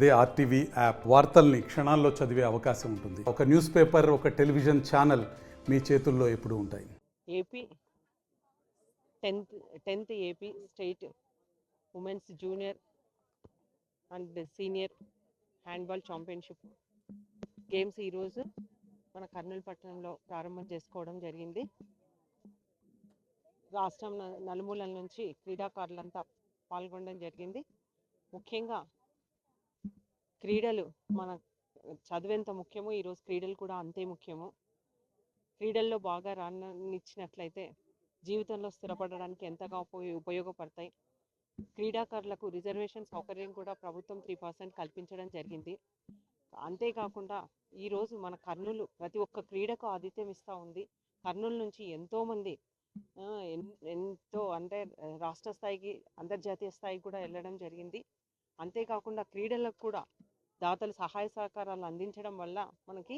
అదే RTV app వార్తల్ని క్షణాల్లో చదివే అవకాశం ఉంటుంది. ఒక న్యూస్ పేపర్, ఒక టెలివిజన్ ఛానల్ మీ చేతుల్లో ఎప్పుడూ ఉంటాయి. AP 10th AP state women's junior and senior handball championship games ఈరోజు మన కర్నూలు పట్టణంలో ప్రారంభం చేసుకోవడం జరిగింది. రాష్ట్రం నలుమూలల నుంచి క్రీడాకారులంతా పాల్గొనడం జరిగింది. ముఖ్యంగా క్రీడలు మన చదువెంత ముఖ్యమో ఈరోజు క్రీడలు కూడా అంతే ముఖ్యము. క్రీడల్లో బాగా రాణించినట్లయితే జీవితంలో స్థిరపడడానికి ఎంతగా ఉపయోగపడతాయి. క్రీడాకారులకు రిజర్వేషన్ సౌకర్యం కూడా ప్రభుత్వం 3% కల్పించడం జరిగింది. అంతేకాకుండా ఈరోజు మన కర్నూలు ప్రతి ఒక్క క్రీడకు ఆతిథ్యం ఇస్తూ ఉంది. కర్నూలు నుంచి ఎంతోమంది ఎంతో అంటే రాష్ట్ర స్థాయికి, అంతర్జాతీయ స్థాయికి కూడా వెళ్ళడం జరిగింది. అంతేకాకుండా క్రీడలకు కూడా దాతలు సహాయ సహకారాలు అందించడం వల్ల మనకి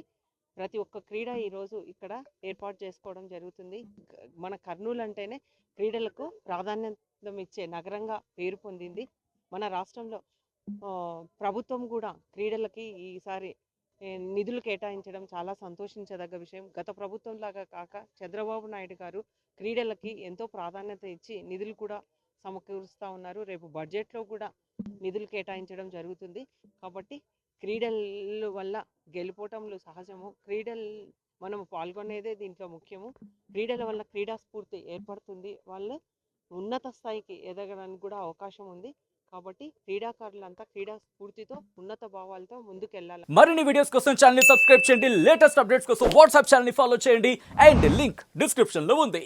ప్రతి ఒక్క క్రీడ ఈరోజు ఇక్కడ ఏర్పాటు చేసుకోవడం జరుగుతుంది. మన కర్నూలు అంటేనే క్రీడలకు ప్రాధాన్యత ఇచ్చే నగరంగా పేరు పొందింది. మన రాష్ట్రంలో ప్రభుత్వం కూడా క్రీడలకి ఈసారి నిధులు కేటాయించడం చాలా సంతోషించదగ్గ విషయం. గత ప్రభుత్వం లాగా కాక చంద్రబాబు నాయుడు గారు క్రీడలకి ఎంతో ప్రాధాన్యత ఇచ్చి నిధులు కూడా సమకూరుస్తూ ఉన్నారు. రేపు బడ్జెట్లో కూడా నిధులు కేటాయించడం జరుగుతుంది. కాబట్టి క్రీడల వల్ల గెలుపోవటంలో సహజము. క్రీడలు మనం పాల్గొనేదే దీంట్లో ముఖ్యము. క్రీడల వల్ల క్రీడా స్ఫూర్తి ఏర్పడుతుంది. వాళ్ళు ఉన్నత స్థాయికి ఎదగడానికి కూడా అవకాశం ఉంది. కాబట్టి క్రీడాకారులంతా క్రీడా స్ఫూర్తితో, ఉన్నత భావాలతో ముందుకెళ్ళాలి. మరిన్ని వీడియోస్ కోసం ఛానల్ ని సబ్స్క్రైబ్ చేయండి. లేటెస్ట్ అప్డేట్స్ కోసం వాట్సాప్ ఛానల్ ని ఫాలో చేయండి. అండ్ లింక్ డిస్క్రిప్షన్ లో ఉంది.